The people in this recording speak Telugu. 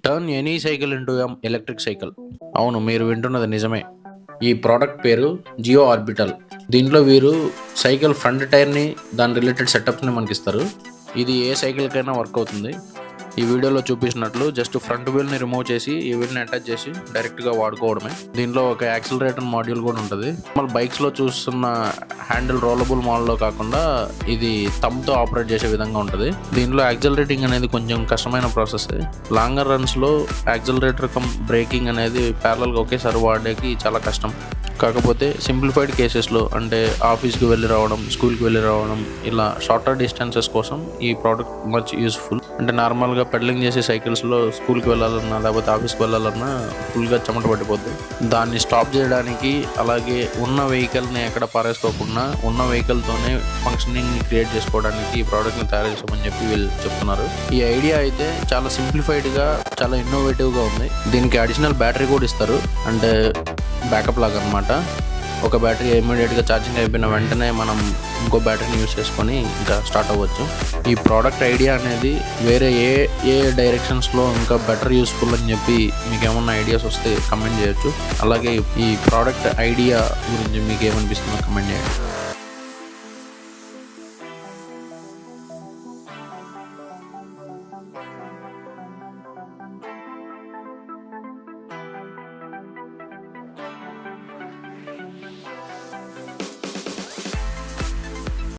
Turn any cycle into electric cycle. అవును, మీరు వింటున్నది నిజమే. ఈ ప్రోడక్ట్ పేరు జియో ఆర్బిటల్. దీంట్లో వీరు సైకిల్ ఫ్రంట్ టైర్ని, దాని రిలేటెడ్ సెటప్స్ని మనకి ఇస్తారు. ఇది ఏ సైకిల్కైనా వర్క్ అవుతుంది. ఈ వీడియోలో చూపించినట్లు జస్ట్ ఫ్రంట్ వీల్ని రిమూవ్ చేసి ఈ వీల్ని అటాచ్ చేసి డైరెక్ట్గా వాడుకోవడమే. దీనిలో ఒక యాక్సిలరేటర్ మాడ్యూల్ కూడా ఉంటుంది. మన బైక్స్లో చూస్తున్న హ్యాండిల్ రోలబుల్ మోడల్లో కాకుండా ఇది థంబ్తో ఆపరేట్ చేసే విధంగా ఉంటుంది. దీనిలో యాక్సిలరేటింగ్ అనేది కొంచెం కష్టమైన ప్రాసెస్. లాంగర్ రన్స్లో యాక్సిలరేటర్ కమ్ బ్రేకింగ్ అనేది ప్యారలల్గా ఒకేసారి వాడేకి చాలా కష్టం. కాకపోతే సింప్లిఫైడ్ కేసెస్లో, అంటే ఆఫీస్కి వెళ్ళి రావడం, స్కూల్కి వెళ్ళి రావడం, ఇలా షార్టర్ డిస్టెన్సెస్ కోసం ఈ ప్రోడక్ట్ మచ్ యూస్ఫుల్. అంటే నార్మల్గా పెడలింగ్ చేసే సైకిల్స్లో స్కూల్కి వెళ్ళాలన్నా లేకపోతే ఆఫీస్కి వెళ్ళాలన్నా ఫుల్గా చెమట పట్టిపోద్ది. దాన్ని స్టాప్ చేయడానికి, అలాగే ఉన్న వెహికల్ని ఎక్కడ పారేసుకోకుండా ఉన్న వెహికల్తోనే ఫంక్షనింగ్ని క్రియేట్ చేసుకోవడానికి ఈ ప్రోడక్ట్ని తయారు చేసామని చెప్పి వీళ్ళు చెప్తున్నారు. ఈ ఐడియా అయితే చాలా సింప్లిఫైడ్గా, చాలా ఇన్నోవేటివ్గా ఉంది. దీనికి అడిషనల్ బ్యాటరీ కూడా ఇస్తారు, అంటే బ్యాకప్ లాగా అనమాట. ఒక బ్యాటరీ ఇమీడియట్గా ఛార్జింగ్ అయిపోయిన వెంటనే మనం ఇంకో బ్యాటరీని యూస్ చేసుకొని ఇంకా స్టార్ట్ అవ్వచ్చు. ఈ ప్రోడక్ట్ ఐడియా అనేది వేరే ఏ డైరెక్షన్స్లో ఇంకా బెటర్ యూస్ఫుల్ అని చెప్పి మీకు ఏమన్నా ఐడియాస్ వస్తే కమెంట్ చేయొచ్చు. అలాగే ఈ ప్రోడక్ట్ ఐడియా గురించి మీకు ఏమనిపిస్తుందో కమెంట్ చేయండి.